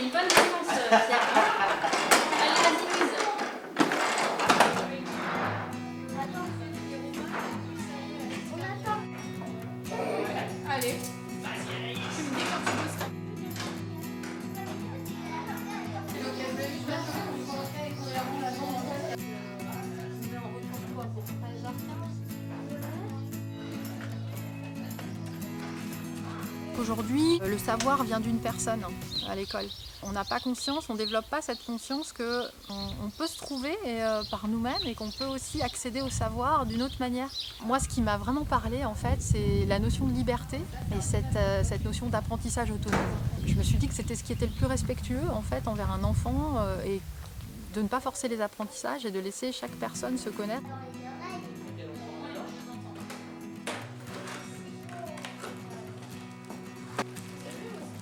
une bonne réponse, Pierre. Allez, vas-y, Louise. Allez. Tu me dis quand tu veux ça. Aujourd'hui, le savoir vient d'une personne à l'école. On n'a pas conscience, on ne développe pas cette conscience qu'on peut se trouver par nous-mêmes et qu'on peut aussi accéder au savoir d'une autre manière. Moi, ce qui m'a vraiment parlé, en fait, c'est la notion de liberté et cette notion d'apprentissage autonome. Je me suis dit que c'était ce qui était le plus respectueux, en fait, envers un enfant et de ne pas forcer les apprentissages et de laisser chaque personne se connaître.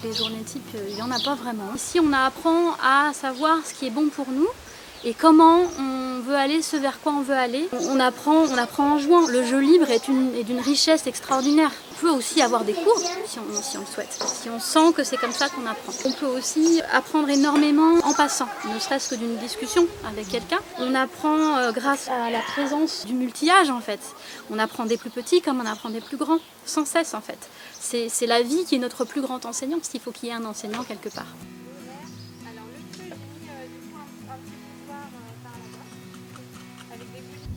Les journées types, il n'y en a pas vraiment. Ici, on apprend à savoir ce qui est bon pour nous et comment on veut aller, ce vers quoi on veut aller. On apprend en jouant. Le jeu libre est d'une richesse extraordinaire. On peut aussi avoir des cours si on le souhaite, si on sent que c'est comme ça qu'on apprend. On peut aussi apprendre énormément en passant, ne serait-ce que d'une discussion avec quelqu'un. On apprend grâce à la présence du multi-âge en fait. On apprend des plus petits comme on apprend des plus grands, sans cesse en fait. C'est la vie qui est notre plus grand enseignant, parce qu'il faut qu'il y ait un enseignant quelque part. Alors le petit, du coup, un petit boudoir par là-bas, avec des bougies.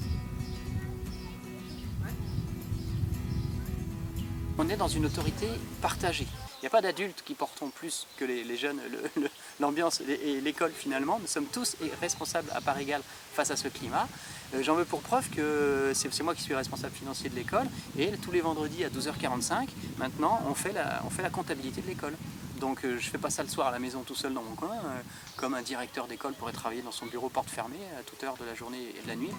On est dans une autorité partagée. Il n'y a pas d'adultes qui porteront plus que les jeunes l'ambiance et l'école finalement. Nous sommes tous responsables à part égale face à ce climat. J'en veux pour preuve que c'est moi qui suis responsable financier de l'école et tous les vendredis à 12h45, maintenant on fait la comptabilité de l'école. Donc je ne fais pas ça le soir à la maison tout seul dans mon coin, comme un directeur d'école pourrait travailler dans son bureau porte fermée à toute heure de la journée et de la nuit.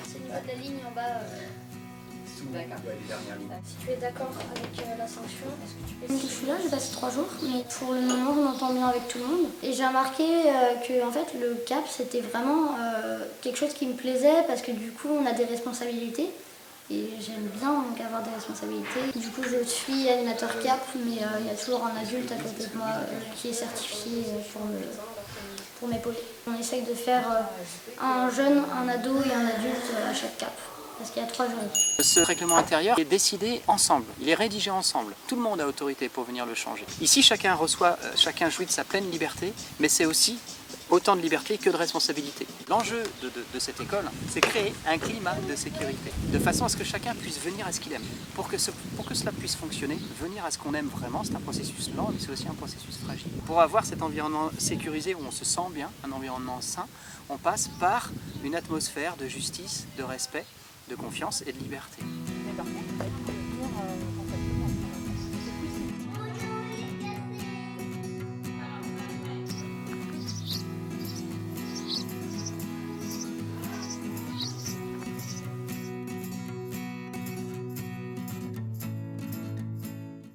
C'est au niveau de la ligne en bas. Si tu es d'accord avec la sanction, est-ce que tu peux... Donc, je suis là, j'ai passé 3 jours, mais pour le moment je m'entends bien avec tout le monde. Et j'ai remarqué que en fait, le CAP c'était vraiment quelque chose qui me plaisait parce que du coup on a des responsabilités. Et j'aime bien donc, avoir des responsabilités. Du coup je suis animateur CAP, mais il y a toujours un adulte à côté de moi qui est certifié pour m'épauler. On essaye de faire un jeune, un ado et un adulte à chaque CAP. Parce qu'il y a 3 jurys. Ce règlement intérieur est décidé ensemble, il est rédigé ensemble. Tout le monde a autorité pour venir le changer. Ici, chacun jouit de sa pleine liberté, mais c'est aussi autant de liberté que de responsabilité. L'enjeu de cette école, c'est créer un climat de sécurité, de façon à ce que chacun puisse venir à ce qu'il aime. Pour que cela puisse fonctionner, venir à ce qu'on aime vraiment, c'est un processus lent, mais c'est aussi un processus fragile. Pour avoir cet environnement sécurisé où on se sent bien, un environnement sain, on passe par une atmosphère de justice, de respect, de confiance et de liberté.